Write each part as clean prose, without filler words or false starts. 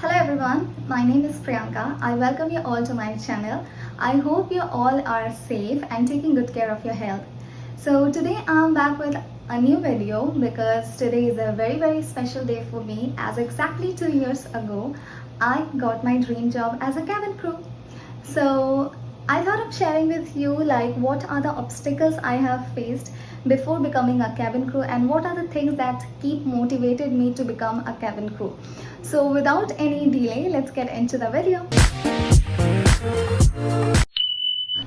Hello everyone, my name is Priyanka. I welcome you all to my channel. I hope you all are safe and taking good care of your health. So today I'm back with a new video because today is a very special day for me, as exactly 2 years ago I got my dream job as a cabin crew. So I thought of sharing with you like what are the obstacles I have faced before becoming a cabin crew and what are the things that keep motivated me to become a cabin crew. So without any delay, let's get into the video.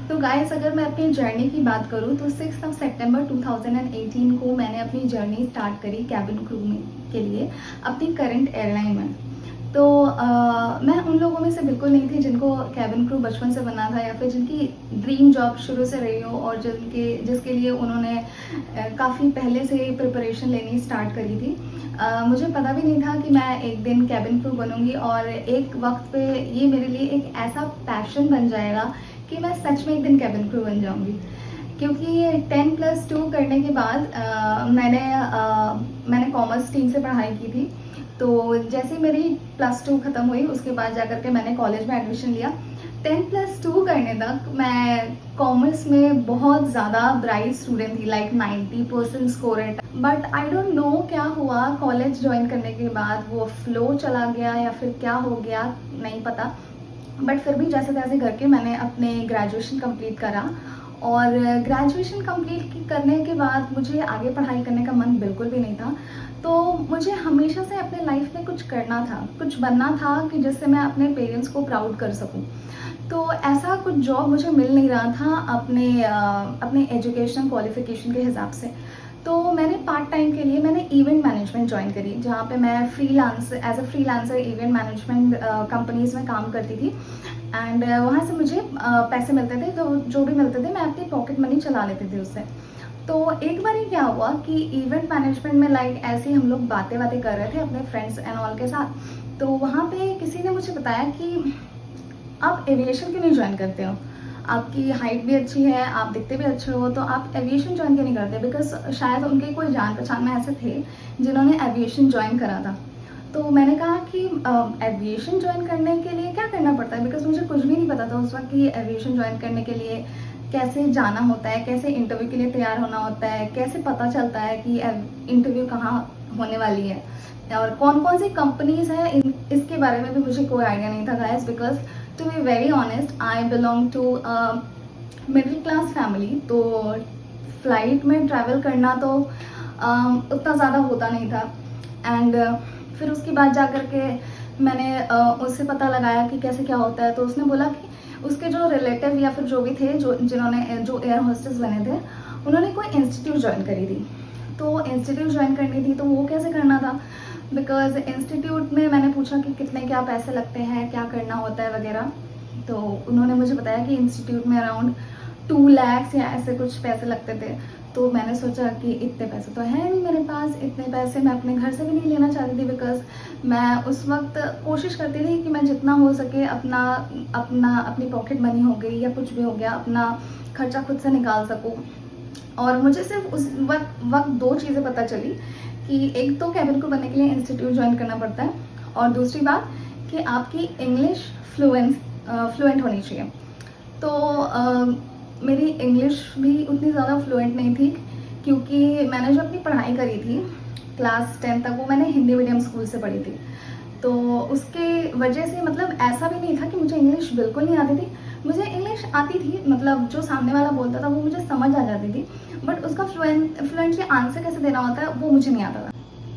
तो guys, अगर मैं अपनी journey की बात करूँ तो 6 सितंबर 2018 को मैंने अपनी जर्नी स्टार्ट करी कैबिन क्रू के लिए अपनी करंट एयरलाइन में। तो मैं उन लोगों में से बिल्कुल नहीं थी जिनको कैबिन क्रू बचपन से बनना था या फिर जिनकी ड्रीम जॉब शुरू से रही हो और जिसके लिए उन्होंने काफ़ी पहले से ही प्रिपरेशन लेनी स्टार्ट करी थी। मुझे पता भी नहीं था कि मैं एक दिन कैबिन क्रू बनूंगी और एक वक्त पे ये मेरे लिए एक ऐसा पैशन बन जाएगा कि मैं सच में एक दिन कैबिन क्रू बन जाऊंगी। क्योंकि 10+2 करने के बाद मैंने कॉमर्स स्ट्रीम से पढ़ाई की थी। तो जैसे ही मेरी +2 ख़त्म हुई उसके बाद जाकर के मैंने कॉलेज में एडमिशन लिया। 10+2 करने तक मैं कॉमर्स में बहुत ज़्यादा ब्राइट स्टूडेंट थी, लाइक 90% स्कोर है। बट आई डोंट नो क्या हुआ, कॉलेज ज्वाइन करने के बाद वो फ्लो चला गया या फिर क्या हो गया नहीं पता। बट फिर भी जैसे तैसे करके मैंने अपने ग्रेजुएशन कंप्लीट करा और ग्रेजुएशन कंप्लीट करने के बाद मुझे आगे पढ़ाई करने का मन बिल्कुल भी नहीं था। तो मुझे हमेशा से अपने लाइफ में कुछ करना था, कुछ बनना था कि जिससे मैं अपने पेरेंट्स को प्राउड कर सकूं। तो ऐसा कुछ जॉब मुझे मिल नहीं रहा था अपने एजुकेशन क्वालिफिकेशन के हिसाब से। तो मैंने पार्ट टाइम के लिए मैंने इवेंट मैनेजमेंट ज्वाइन करी, जहाँ पे मैं as a freelancer event management companies में काम करती थी। एंड वहाँ से मुझे पैसे मिलते थे, तो जो भी मिलते थे मैं अपनी पॉकेट मनी चला लेती थी उससे। तो एक बार ही क्या हुआ कि इवेंट मैनेजमेंट में लाइक ऐसे ही हम लोग बातें कर रहे थे अपने फ्रेंड्स एंड ऑल के साथ। तो वहाँ पे किसी ने मुझे बताया कि आप एविएशन क्यों नहीं ज्वाइन करते हो, आपकी हाइट भी अच्छी है, आप दिखते भी अच्छे हो, तो आप एविएशन ज्वाइन क्यों नहीं करते। बिकॉज शायद उनके कोई जान पहचान में ऐसे थे जिन्होंने एविएशन ज्वाइन करा था। तो मैंने कहा कि एविएशन ज्वाइन करने के लिए क्या करना पड़ता है, बिकॉज मुझे कुछ भी नहीं पता था उस वक्त कि एविएशन ज्वाइन करने के लिए कैसे जाना होता है, कैसे इंटरव्यू के लिए तैयार होना होता है, कैसे पता चलता है कि इंटरव्यू कहाँ होने वाली है और कौन कौन सी कंपनीज हैं, इसके बारे में भी मुझे कोई आइडिया नहीं था guys. Because to be very honest, I belong to middle class family. तो फ्लाइट में ट्रैवल करना तो उतना ज़्यादा होता नहीं था। एंड फिर उसके बाद जा कर के मैंने उससे पता लगाया कि कैसे क्या होता है। तो उसने बोला कि उसके जो रिलेटिव या फिर जो भी थे जो एयर होस्टेस बने थे, उन्होंने कोई इंस्टीट्यूट ज्वाइन करी थी। तो इंस्टीट्यूट ज्वाइन करनी थी तो वो कैसे करना था, बिकॉज इंस्टीट्यूट में मैंने पूछा कि कितने क्या पैसे लगते हैं, क्या करना होता है वगैरह। तो उन्होंने मुझे बताया कि इंस्टीट्यूट में अराउंड 2 लाख या ऐसे कुछ पैसे लगते थे। तो मैंने सोचा कि इतने पैसे तो है नहीं मेरे पास, इतने पैसे मैं अपने घर से भी नहीं लेना चाहती थी। बिकॉज मैं उस वक्त कोशिश करती थी कि मैं जितना हो सके अपनी पॉकेट मनी हो गई या कुछ भी हो गया, अपना खर्चा खुद से निकाल सकूं। और मुझे सिर्फ उस वक्त 2 चीज़ें पता चली कि एक तो कैबिन क्रू बनने के लिए इंस्टीट्यूट ज्वाइन करना पड़ता है और दूसरी बात कि आपकी इंग्लिश फ्लुएंट होनी चाहिए। तो मेरी इंग्लिश भी उतनी ज़्यादा फ्लुएंट नहीं थी, क्योंकि मैंने जो अपनी पढ़ाई करी थी क्लास 10 तक वो मैंने हिंदी मीडियम स्कूल से पढ़ी थी। तो उसके वजह से मतलब ऐसा भी नहीं था कि मुझे इंग्लिश बिल्कुल नहीं आती थी। मुझे इंग्लिश आती थी, मतलब जो सामने वाला बोलता था वो मुझे समझ आ जाती थी, बट उसका फ्लुएंटली आंसर कैसे देना होता है वो मुझे नहीं आता था।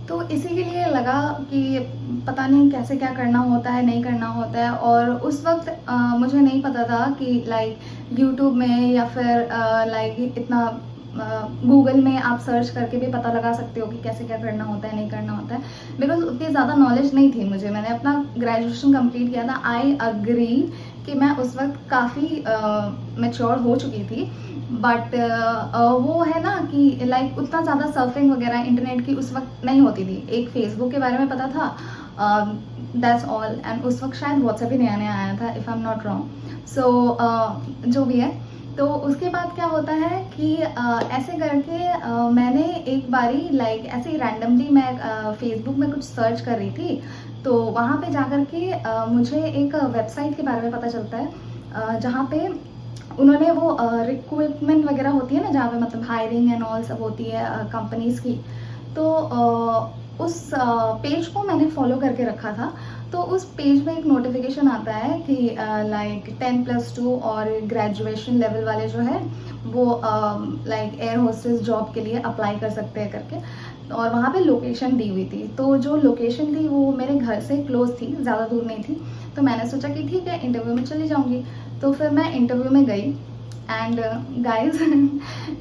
तो इसी के लिए लगा कि पता नहीं कैसे क्या करना होता है, नहीं करना होता है। और उस वक्त मुझे नहीं पता था कि लाइक यूट्यूब में या फिर लाइक इतना गूगल में आप सर्च करके भी पता लगा सकते हो कि कैसे क्या करना होता है, नहीं करना होता है। बिकॉज उतनी ज़्यादा नॉलेज नहीं थी मुझे। मैंने अपना ग्रेजुएशन कंप्लीट किया था। आई अग्री कि मैं उस वक्त काफ़ी मैच्योर हो चुकी थी, बट वो है ना कि लाइक उतना ज़्यादा सर्फिंग वगैरह इंटरनेट की उस वक्त नहीं होती थी। एक फेसबुक के बारे में पता था, दैट्स ऑल। एंड उस वक्त शायद व्हाट्सएप ही नया नया आया था, if I am not wrong. So जो भी है, तो उसके बाद क्या होता है कि ऐसे करके मैंने एक बारी लाइक ऐसे ही रैंडमली मैं फेसबुक में कुछ सर्च कर रही थी। तो वहाँ पे जाकर के मुझे एक वेबसाइट के बारे में पता चलता है, जहाँ पे उन्होंने वो रिक्रूटमेंट वगैरह होती है ना, जहाँ पे मतलब हायरिंग एंड ऑल सब होती है कंपनीज़ की। तो उस पेज को मैंने फॉलो करके रखा था। तो उस पेज में एक नोटिफिकेशन आता है कि लाइक 10+2 और ग्रेजुएशन लेवल वाले जो है वो लाइक एयर होस्टेस जॉब के लिए अप्लाई कर सकते हैं करके। और वहाँ पे लोकेशन दी हुई थी, तो जो लोकेशन थी वो मेरे घर से क्लोज थी, ज़्यादा दूर नहीं थी। तो मैंने सोचा कि ठीक है, इंटरव्यू में चली जाऊँगी। तो फिर मैं इंटरव्यू में गई and guys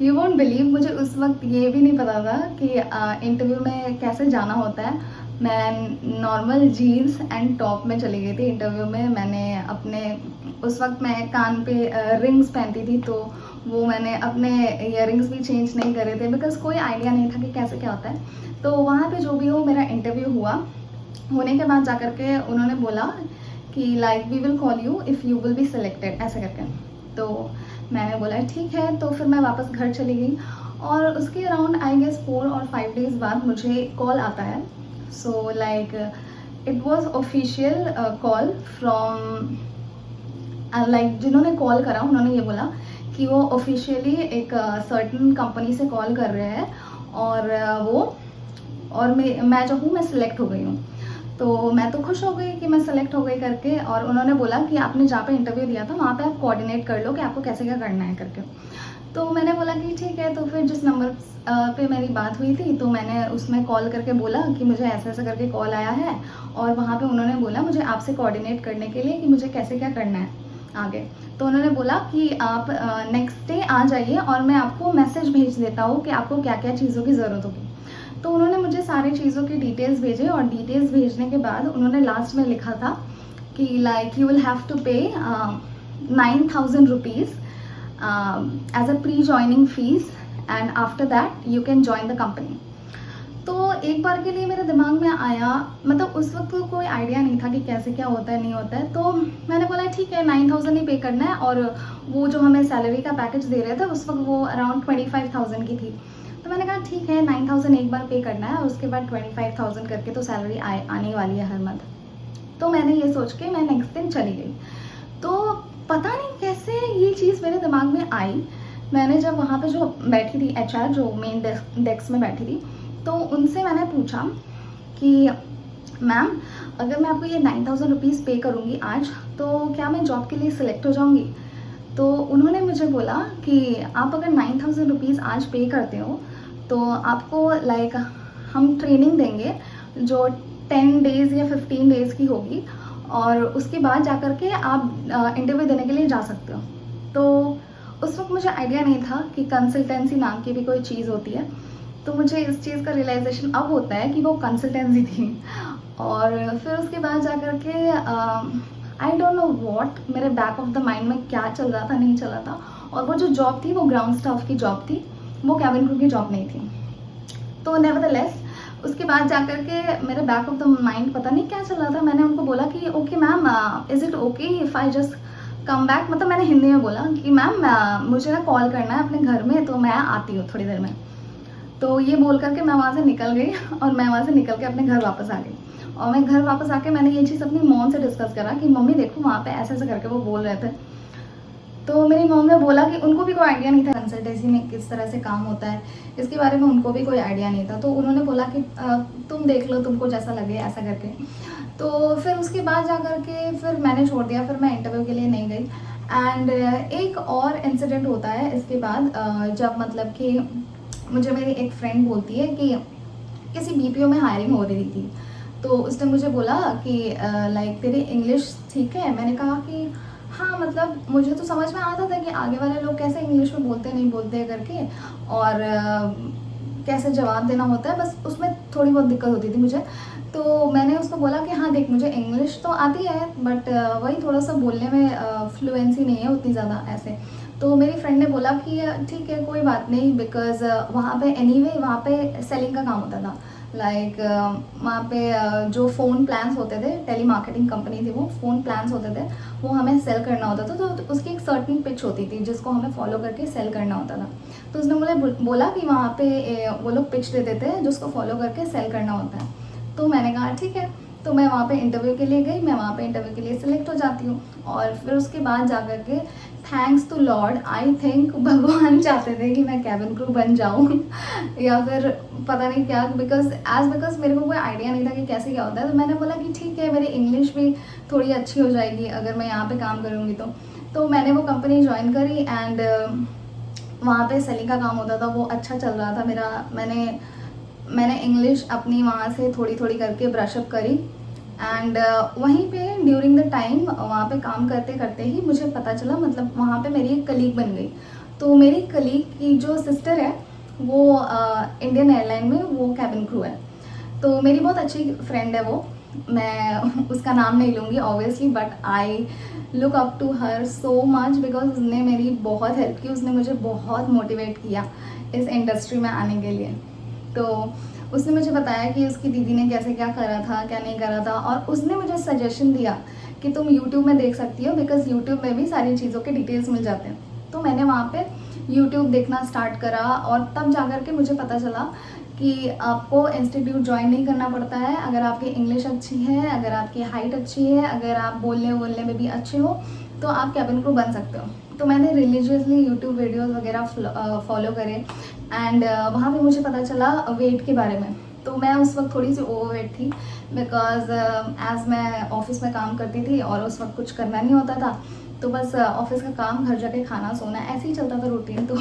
you won't believe, मुझे उस वक्त ये भी नहीं पता था कि इंटरव्यू में कैसे जाना होता है। मैं नॉर्मल जीन्स एंड टॉप में चली गई थी इंटरव्यू में। मैंने अपने उस वक्त मैं कान पे रिंग्स पहनती थी, तो वो मैंने अपने इयररिंग्स भी चेंज नहीं करे थे, बिकॉज कोई आइडिया नहीं था कि कैसे क्या होता है। तो वहाँ पे जो भी हो, मेरा इंटरव्यू हुआ। होने के बाद जाकर के उन्होंने बोला कि like we will call you if you will be selected, ऐसे करके। तो मैंने बोला ठीक है। तो फिर मैं वापस घर चली गई और उसके अराउंड आई गेस 4 और 5 डेज़ बाद मुझे कॉल आता है। So like it was official call from like जिन्होंने कॉल करा उन्होंने ये बोला कि वो ऑफिशियली एक सर्टन कंपनी से कॉल कर रहे हैं और मैं जो हूँ मैं सिलेक्ट हो गई हूँ। तो मैं तो खुश हो गई कि मैं सेलेक्ट हो गई करके। और उन्होंने बोला कि आपने जहाँ पे इंटरव्यू दिया था वहाँ पे आप कोऑर्डिनेट कर लो कि आपको कैसे क्या करना है करके। तो मैंने बोला कि ठीक है। तो फिर जिस नंबर पे मेरी बात हुई थी, तो मैंने उसमें कॉल करके बोला कि मुझे ऐसे ऐसे करके कॉल आया है, और वहाँ पे उन्होंने बोला मुझे आपसे कोऑर्डिनेट करने के लिए कि मुझे कैसे क्या करना है आगे। तो उन्होंने बोला कि आप नेक्स्ट डे आ जाइए और मैं आपको मैसेज भेज देता हूँ कि आपको क्या क्या चीज़ों की ज़रूरत होगी। तो उन्होंने मुझे सारी चीज़ों की डिटेल्स भेजे, और डिटेल्स भेजने के बाद उन्होंने लास्ट में लिखा था कि like you will have to pay 9,000 rupees as a pre joining fees and after that you can join the company. तो एक बार के लिए मेरे दिमाग में आया, मतलब उस वक्त तो कोई आइडिया नहीं था कि कैसे क्या होता है नहीं होता है। तो मैंने बोला ठीक है, 9,000 ही पे करना है। और वो जो हमें सैलरी का पैकेज दे रहे थे उस वक्त वो अराउंड 25,000 की थी। तो मैंने कहा ठीक है, 9,000 एक बार पे करना है और उसके बाद 25,000 करके तो सैलरी आने वाली है हर मंथ। तो मैंने ये सोच के मैं नेक्स्ट दिन चली गई। तो पता नहीं कैसे ये चीज़ मेरे दिमाग में आई। मैंने जब वहाँ पे जो बैठी थी HR जो मेन डेस्क में बैठी थी, तो उनसे मैंने पूछा कि मैम अगर मैं आपको ये 9,000 रुपीज़ पे करूँगी आज, तो क्या मैं जॉब के लिए सिलेक्ट हो जाऊँगी? तो उन्होंने मुझे बोला कि आप अगर 9,000 रुपीज़ आज पे करते हो तो आपको लाइक हम ट्रेनिंग देंगे जो 10 डेज़ या 15 डेज़ की होगी, और उसके बाद जाकर के आप इंटरव्यू देने के लिए जा सकते हो। तो उस वक्त मुझे आइडिया नहीं था कि कंसल्टेंसी नाम की भी कोई चीज़ होती है। तो मुझे इस चीज़ का रियलाइजेशन अब होता है कि वो कंसल्टेंसी थी। और फिर उसके बाद जाकर के आई डोंट नो व्हाट मेरे बैक ऑफ द माइंड में क्या चल रहा था, नहीं चल रहा था। और वो जो जॉब थी वो ग्राउंड स्टाफ की जॉब थी, वो कैबिन क्रू की जॉब नहीं थी। तो नेवरदलेस उसके बाद जाकर के मेरे बैक ऑफ द माइंड पता नहीं क्या चल रहा था। मैंने उनको बोला कि okay ma'am, is it okay if I just come back, मतलब मैंने हिंदी में बोला कि मैम मुझे ना कॉल करना है अपने घर में, तो मैं आती हूँ थोड़ी देर में। तो ये बोल करके मैं वहाँ से निकल गई और मैं वहाँ से निकल के अपने घर वापस आ गई। और मैं घर वापस आके मैंने ये चीज़ अपनी मॉम से डिस्कस करा कि मम्मी देखो वहाँ पे ऐसे ऐसे करके वो बोल रहे थे। तो मेरी मॉम ने बोला कि उनको भी कोई आइडिया नहीं था कंसल्टेंसी में किस तरह से काम होता है, इसके बारे में उनको भी कोई आइडिया नहीं था। तो उन्होंने बोला कि तुम देख लो, तुमको जैसा लगे ऐसा करके। तो फिर उसके बाद जा कर के फिर मैंने छोड़ दिया, फिर मैं इंटरव्यू के लिए नहीं गई। एंड एक और इंसिडेंट होता है इसके बाद, जब मतलब कि मुझे मेरी एक फ्रेंड बोलती है कि किसी BPO में हायरिंग हो रही थी। तो उसने मुझे बोला कि लाइक तेरी इंग्लिश ठीक है? मैंने कहा कि हाँ, मतलब मुझे तो समझ में आता था कि आगे वाले लोग कैसे इंग्लिश में बोलते नहीं बोलते करके, और कैसे जवाब देना होता है, बस उसमें थोड़ी बहुत दिक्कत होती थी मुझे। तो मैंने उसको बोला कि हाँ देख, मुझे इंग्लिश तो आती है बट वही थोड़ा सा बोलने में फ्लुएंसी नहीं है उतनी ज़्यादा ऐसे। तो मेरी फ्रेंड ने बोला कि ठीक है कोई बात नहीं, बिकॉज़ वहाँ पे एनीवे वहाँ पे सेलिंग का काम होता था। लाइक वहाँ पे जो फ़ोन प्लान्स होते थे, टेली मार्केटिंग कंपनी थी वो, फ़ोन प्लान्स होते थे, वो हमें सेल करना होता था। तो उसकी एक सर्टेन पिच होती थी जिसको हमें फॉलो करके सेल करना होता था। तो उसने मुझे बोला कि वहाँ पे वो लोग पिच देते थे जिसको फॉलो करके सेल करना होता है। तो मैंने कहा ठीक है। तो मैं वहाँ पे इंटरव्यू के लिए गई, मैं वहाँ पे इंटरव्यू के लिए सिलेक्ट हो जाती हूँ। और फिर उसके बाद जा कर के thanks to lord, I think भगवान चाहते थे कि मैं कैबिन क्रू बन जाऊँ या फिर पता नहीं क्या, बिकॉज मेरे को कोई आइडिया नहीं था कि कैसे क्या होता है। तो मैंने बोला कि ठीक है, मेरी इंग्लिश भी थोड़ी अच्छी हो जाएगी अगर मैं यहाँ पे काम करूँगी तो मैंने वो कंपनी ज्वाइन करी एंड वहाँ पे सेलिंग का काम होता था, वो अच्छा चल रहा था मेरा। मैंने इंग्लिश अपनी वहाँ से थोड़ी थोड़ी करके ब्रशअप करी एंड वहीं पे ड्यूरिंग द टाइम वहाँ पे काम करते करते ही मुझे पता चला, मतलब वहाँ पे मेरी एक कलीग बन गई। तो मेरी कलीग की जो सिस्टर है वो इंडियन एयरलाइन में वो कैबिन क्रू है। तो मेरी बहुत अच्छी फ्रेंड है वो, मैं उसका नाम नहीं लूँगी obviously, but I look up to her so much because उसने मेरी बहुत हेल्प की, उसने मुझे बहुत मोटिवेट किया इस इंडस्ट्री में आने के लिए। तो उसने मुझे बताया कि उसकी दीदी ने कैसे क्या करा था, क्या नहीं करा था, और उसने मुझे सजेशन दिया कि तुम YouTube में देख सकती हो बिकॉज YouTube में भी सारी चीज़ों के डिटेल्स मिल जाते हैं। तो मैंने वहाँ पे YouTube देखना स्टार्ट करा और तब जा कर के मुझे पता चला कि आपको इंस्टीट्यूट ज्वाइन नहीं करना पड़ता है। अगर आपकी इंग्लिश अच्छी है, अगर आपकी हाइट अच्छी है, अगर आप बोलने में भी अच्छे हो तो आप कैबिन क्रू बन सकते हो। तो मैंने रिलीजियसली यूट्यूब वीडियोस वगैरह फॉलो करे एंड वहाँ पे मुझे पता चला वेट के बारे में। तो मैं उस वक्त थोड़ी सी ओवरवेट थी बिकॉज एज मैं ऑफिस में काम करती थी और उस वक्त कुछ करना नहीं होता था, तो बस ऑफिस का काम, घर जाके खाना, सोना, ऐसे ही चलता था रूटीन। तो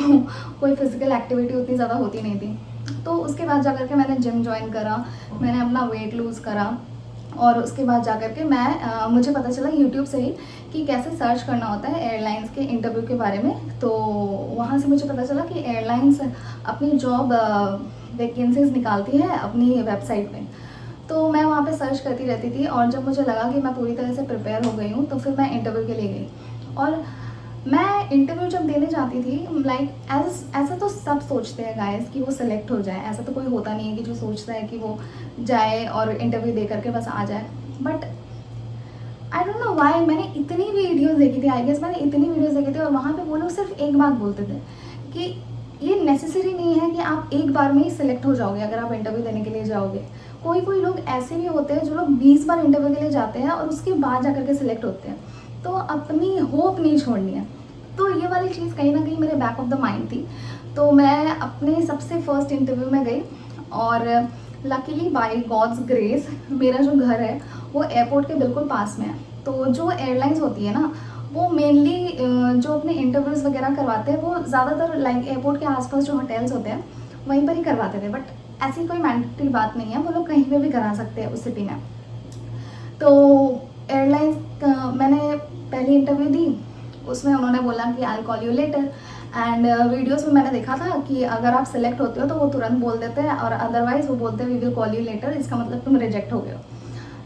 कोई फिजिकल एक्टिविटी उतनी ज़्यादा होती नहीं थी। तो उसके बाद जा कर के मैंने जिम ज्वाइन करा, मैंने अपना वेट लूज़ करा और उसके बाद जा कर के मुझे पता चला यूट्यूब से ही कि कैसे सर्च करना होता है एयरलाइंस के इंटरव्यू के बारे में। तो वहाँ से मुझे पता चला कि एयरलाइंस अपनी जॉब वैकेंसीज निकालती है अपनी वेबसाइट में। तो मैं वहाँ पे सर्च करती रहती थी और जब मुझे लगा कि मैं पूरी तरह से प्रिपेयर हो गई हूँ तो फिर मैं इंटरव्यू के लिए गई। और मैं इंटरव्यू जब देने जाती थी, लाइक ऐसा तो सब सोचते हैं गाइस कि वो सिलेक्ट हो जाए, ऐसा तो कोई होता नहीं है कि जो सोचता है कि वो जाए और इंटरव्यू दे करके बस आ जाए। But I don't know why, मैंने इतनी वीडियोस देखी थी, आई गेस मैंने इतनी वीडियोस देखी थी और वहाँ पे वो लोग सिर्फ एक बात बोलते थे कि ये नेसेसरी नहीं है कि आप एक बार में ही सिलेक्ट हो जाओगे अगर आप इंटरव्यू देने के लिए जाओगे। कोई लोग ऐसे भी होते हैं जो लोग 20 बार इंटरव्यू के लिए जाते हैं और उसके बाद जा करके सिलेक्ट होते हैं। तो अपनी होप नहीं छोड़नी है। तो ये वाली चीज़ कहीं ना कहीं मेरे बैक ऑफ द माइंड थी। तो मैं अपने सबसे फर्स्ट इंटरव्यू में गई और लकीली बाय गॉड्स ग्रेस मेरा जो घर है वो एयरपोर्ट के बिल्कुल पास में है। तो जो एयरलाइंस होती है ना, वो मेनली जो अपने इंटरव्यूज़ वगैरह करवाते हैं वो ज़्यादातर लाइक एयरपोर्ट के आसपास जो होटल्स होते हैं वहीं पर ही करवाते थे। बट ऐसी कोई मैंडेटरी बात नहीं है, वो लोग कहीं पे भी करा सकते हैं उस सिटी में। तो एयरलाइंस मैंने पहली इंटरव्यू दी, उसमें उन्होंने बोला कि I call you letter and videos में मैंने देखा था कि अगर आप सिलेक्ट होते हो तो वो तुरंत बोल देते हैं और अदरवाइज वो बोलते हैं we will call you later, इसका मतलब तुम रिजेक्ट हो गए हो।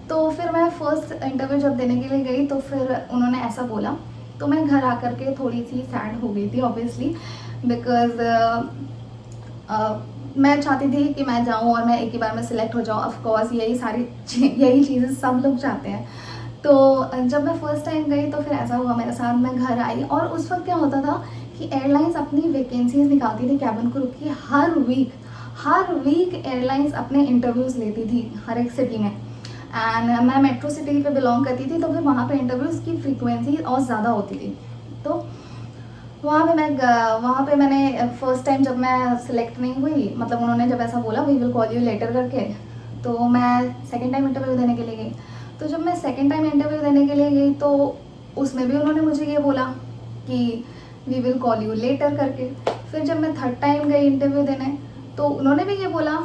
तो फिर मैं फर्स्ट इंटरव्यू जब देने के लिए गई तो फिर उन्होंने ऐसा बोला, तो मैं घर आकर के थोड़ी सी सैड हो गई थी ऑब्वियसली बिकॉज मैं चाहती थी कि मैं जाऊं और मैं एक ही बार में सिलेक्ट हो जाऊं। ऑफ कोर्स यही चीज़ें सब लोग चाहते हैं। तो जब मैं फर्स्ट टाइम गई तो फिर ऐसा हुआ मेरे साथ, मैं घर आई और उस वक्त क्या होता था कि एयरलाइंस अपनी वैकेंसीज निकालती थी कैबिन क्रू की हर वीक एयरलाइंस अपने इंटरव्यूज़ लेती थी हर एक सिटी में। एंड मैं मेट्रो सिटी पे बिलोंग करती थी तो फिर वहाँ पे इंटरव्यूज़ की फ्रीक्वेंसी और ज़्यादा होती थी। तो वहाँ पे मैंने फर्स्ट टाइम जब मैं सिलेक्ट नहीं हुई, मतलब उन्होंने जब ऐसा बोला we will call you later करके, तो मैं सेकेंड टाइम इंटरव्यू देने के लिए गई। तो जब मैं सेकेंड टाइम इंटरव्यू देने के लिए गई तो उसमें भी उन्होंने मुझे ये बोला कि we will call you later करके। फिर जब मैं थर्ड टाइम गई इंटरव्यू देने तो उन्होंने भी ये बोला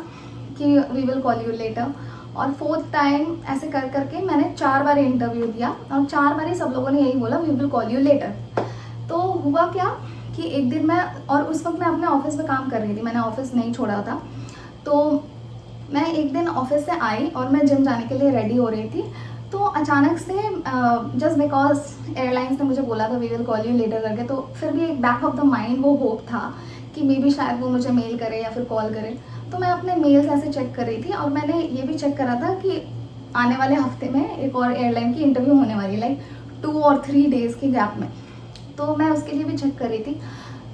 कि we will call you later. और फोर्थ टाइम ऐसे कर करके मैंने 4 बार इंटरव्यू दिया और 4 बार ही सब लोगों ने यही बोला we will call you later. तो हुआ क्या कि एक दिन मैं, और उस वक्त मैं अपने ऑफिस में काम कर रही थी, मैंने ऑफिस नहीं छोड़ा था। तो मैं एक दिन ऑफिस से आई और मैं जिम जाने के लिए रेडी हो रही थी। तो अचानक से जस्ट बिकॉज एयरलाइंस ने मुझे बोला था we will call you later करके, तो फिर भी एक बैक ऑफ द माइंड वो होप था कि मे बी शायद वो मुझे मेल करे या फिर कॉल करे। तो मैं अपने मेल्स ऐसे चेक कर रही थी और मैंने ये भी चेक करा था कि आने वाले हफ्ते में एक और एयरलाइन की इंटरव्यू होने वाली, लाइक 2 और 3 डेज़ के गैप में। तो मैं उसके लिए भी चेक कर रही थी।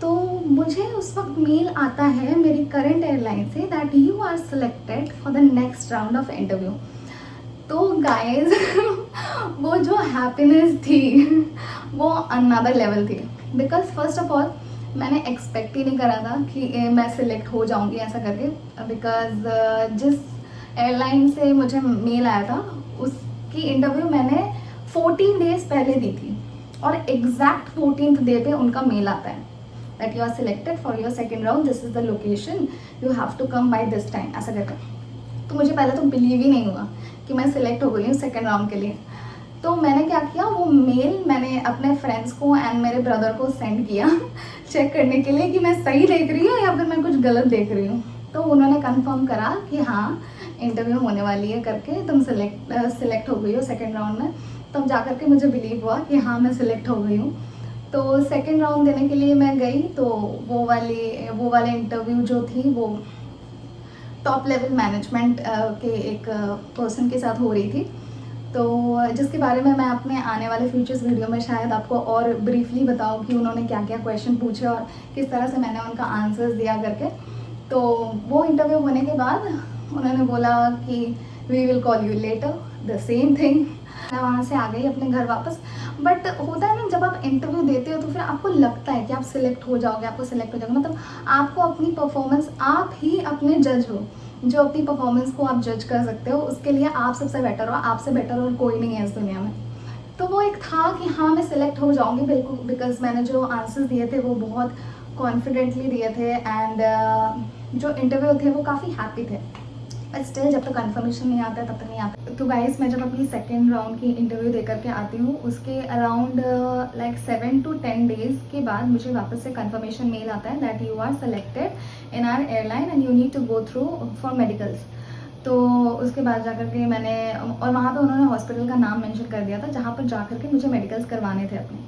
तो मुझे उस वक्त मेल आता है मेरी करंट एयरलाइन से that you are selected for the next round of interview. तो गाइस वो जो हैप्पीनेस थी वो अनदर लेवल थी। बिकॉज फर्स्ट ऑफ ऑल मैंने एक्सपेक्ट ही नहीं करा था कि मैं सिलेक्ट हो जाऊंगी ऐसा करके। बिकॉज जिस एयरलाइन से मुझे मेल आया था उसकी इंटरव्यू मैंने 14 डेज पहले दी थी, और एग्जैक्ट 14th डे पे उनका मेल आता है that you are selected for your second round, this is the location, you have to come by this time, ऐसा करके। तो मुझे पहले तो बिलीव ही नहीं हुआ कि मैं सिलेक्ट हो गई हूँ सेकेंड राउंड के लिए। तो मैंने क्या किया, वो मेल मैंने अपने फ्रेंड्स को एंड मेरे ब्रदर को सेंड किया चेक करने के लिए कि मैं सही देख रही हूँ या फिर मैं कुछ गलत देख रही हूँ। तो उन्होंने कंफर्म करा कि हाँ इंटरव्यू होने वाली है करके, तुम सिलेक्ट हो गई हो सेकेंड राउंड में। तब जा कर के मुझे बिलीव हुआ कि हाँ मैं सिलेक्ट हो गई हूँ। तो सेकेंड राउंड देने के लिए मैं गई, तो वो वाले इंटरव्यू जो थी वो टॉप लेवल मैनेजमेंट के एक पर्सन के साथ हो रही थी। तो जिसके बारे में मैं अपने आने वाले फ्यूचर्स वीडियो में शायद आपको और ब्रीफली बताऊँ कि उन्होंने क्या क्या क्वेश्चन पूछे और किस तरह से मैंने उनका आंसर्स दिया करके। तो वो इंटरव्यू होने के बाद उन्होंने बोला कि we will call you later, the same thing. मैं वहाँ से आ गई अपने घर वापस। बट होता है ना, जब आप इंटरव्यू देते हो तो फिर आपको लगता है कि आप सिलेक्ट हो जाओगे, आपको सिलेक्ट हो जाओगे, मतलब आपको अपनी परफॉर्मेंस, आप ही अपने जज हो, जो अपनी परफॉर्मेंस को आप जज कर सकते हो, उसके लिए आप सबसे बेटर हो, आपसे बेटर और कोई नहीं है इस दुनिया में। तो वो एक था कि हाँ मैं सिलेक्ट हो जाऊंगी बिल्कुल, बिकॉज मैंने जो आंसर्स दिए थे वो बहुत कॉन्फिडेंटली दिए थे, एंड जो इंटरव्यू थे वो काफ़ी हैप्पी थे। बट स्टिल जब तक कंफर्मेशन नहीं आता है तब तक नहीं आता। तो गाइस मैं जब अपनी सेकेंड राउंड की इंटरव्यू देकर के आती हूँ, उसके अराउंड लाइक 7 to 10 डेज के बाद मुझे वापस से कंफर्मेशन मेल आता है that you are selected in our airline and you need to go through for medicals. तो उसके बाद जाकर के मैंने, और वहाँ पे उन्होंने हॉस्पिटल का नाम मेंशन कर दिया था जहाँ पर जाकर के मुझे मेडिकल्स करवाने थे अपने।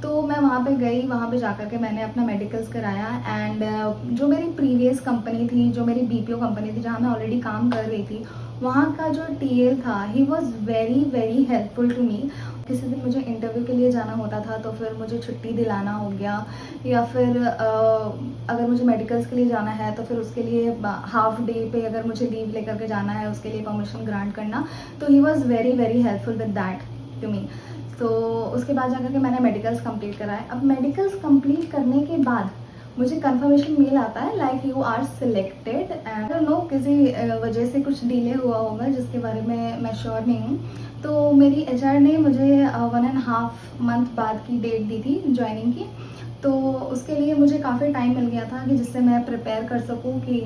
तो मैं वहाँ पे गई, वहाँ पे जाकर के मैंने अपना मेडिकल्स कराया। एंड जो मेरी प्रीवियस कंपनी थी, जो मेरी बीपीओ कंपनी थी जहाँ मैं ऑलरेडी काम कर रही थी, वहाँ का जो टीएल था he was very very helpful to me. किसी दिन मुझे इंटरव्यू के लिए जाना होता था तो फिर मुझे छुट्टी दिलाना हो गया, या फिर अगर मुझे मेडिकल्स के लिए जाना है तो फिर उसके लिए हाफ डे पे अगर मुझे लीव लेकर के जाना है उसके लिए परमिशन ग्रांट करना, तो he was very very helpful with that to me. तो उसके बाद जाकर के मैंने मेडिकल्स कंप्लीट कराए। अब मेडिकल्स कंप्लीट करने के बाद मुझे कंफर्मेशन मेल आता है like you are selected, and no किसी वजह से कुछ डिले हुआ होगा जिसके बारे में मैं श्योर नहीं हूँ। तो मेरी एचआर ने मुझे 1.5 month बाद की डेट दी थी ज्वाइनिंग की। तो उसके लिए मुझे काफ़ी टाइम मिल गया था कि जिससे मैं प्रिपेयर कर सकूँ कि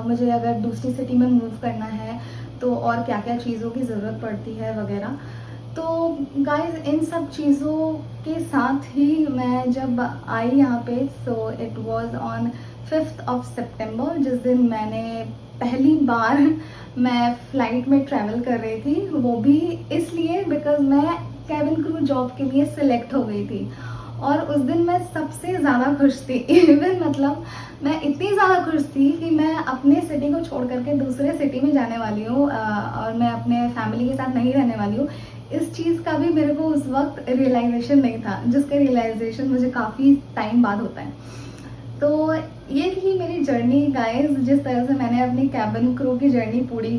मुझे अगर दूसरी सिटी में मूव करना है तो और क्या क्या चीज़ों की ज़रूरत पड़ती है वगैरह। तो गाइस इन सब चीज़ों के साथ ही मैं जब आई यहाँ पे, so it was on 5th September, जिस दिन मैंने पहली बार मैं फ़्लाइट में ट्रैवल कर रही थी, वो भी इसलिए बिकॉज मैं कैबिन क्रू जॉब के लिए सिलेक्ट हो गई थी। और उस दिन मैं सबसे ज़्यादा खुश थी इवन मतलब मैं इतनी ज़्यादा खुश थी कि मैं अपने सिटी को छोड़ करके दूसरे सिटी में जाने वाली हूँ, और मैं अपने फैमिली के साथ नहीं रहने वाली हूँ। इस चीज़ का भी मेरे को उस वक्त रियलाइजेशन नहीं था, जिसका रियलाइजेशन मुझे काफ़ी टाइम बाद होता है। तो ये थी मेरी जर्नी गाइस, जिस तरह से मैंने अपनी कैबिन क्रू की जर्नी पूरी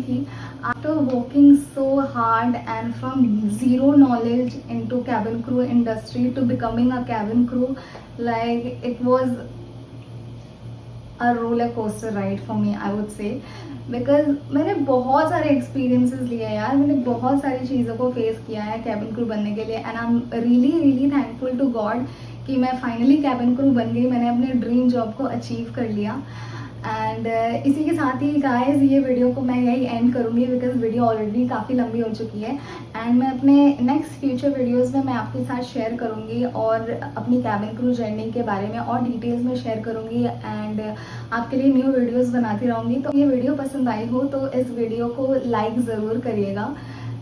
की। After working so hard and from zero knowledge into cabin crew industry to becoming a cabin crew, like it was a roller coaster ride for me, I would say. Because मैंने बहुत सारे experiences लिए हैं यार, मैंने बहुत सारी चीज़ों को फेस किया है कैबिन क्रू बनने के लिए, and I am really really thankful to God कि मैं फाइनली कैबिन क्रू बन गई, मैंने अपने ड्रीम जॉब को अचीव कर लिया। एंड इसी के साथ ही गाइस ये वीडियो को मैं यही एंड करूँगी बिकॉज वीडियो ऑलरेडी काफ़ी लंबी हो चुकी है। एंड मैं अपने नेक्स्ट फ्यूचर वीडियोस में मैं आपके साथ शेयर करूँगी और अपनी कैबिन क्रू जर्नी के बारे में और डिटेल्स में शेयर करूँगी, एंड आपके लिए न्यू वीडियोस बनाती रहूँगी। तो ये वीडियो पसंद आई हो तो इस वीडियो को लाइक ज़रूर करिएगा,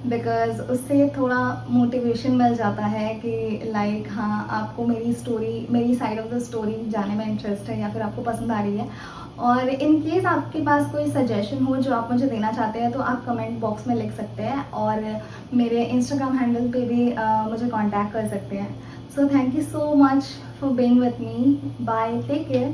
बिकॉज उससे थोड़ा मोटिवेशन मिल जाता है कि लाइक हाँ आपको मेरी स्टोरी, मेरी साइड ऑफ द स्टोरी जानने में इंटरेस्ट है या फिर आपको पसंद आ रही है। और इन केस आपके पास कोई सजेशन हो जो आप मुझे देना चाहते हैं तो आप कमेंट बॉक्स में लिख सकते हैं, और मेरे इंस्टाग्राम हैंडल पे भी मुझे कांटेक्ट कर सकते हैं। So thank you so much for being with me, bye, take care.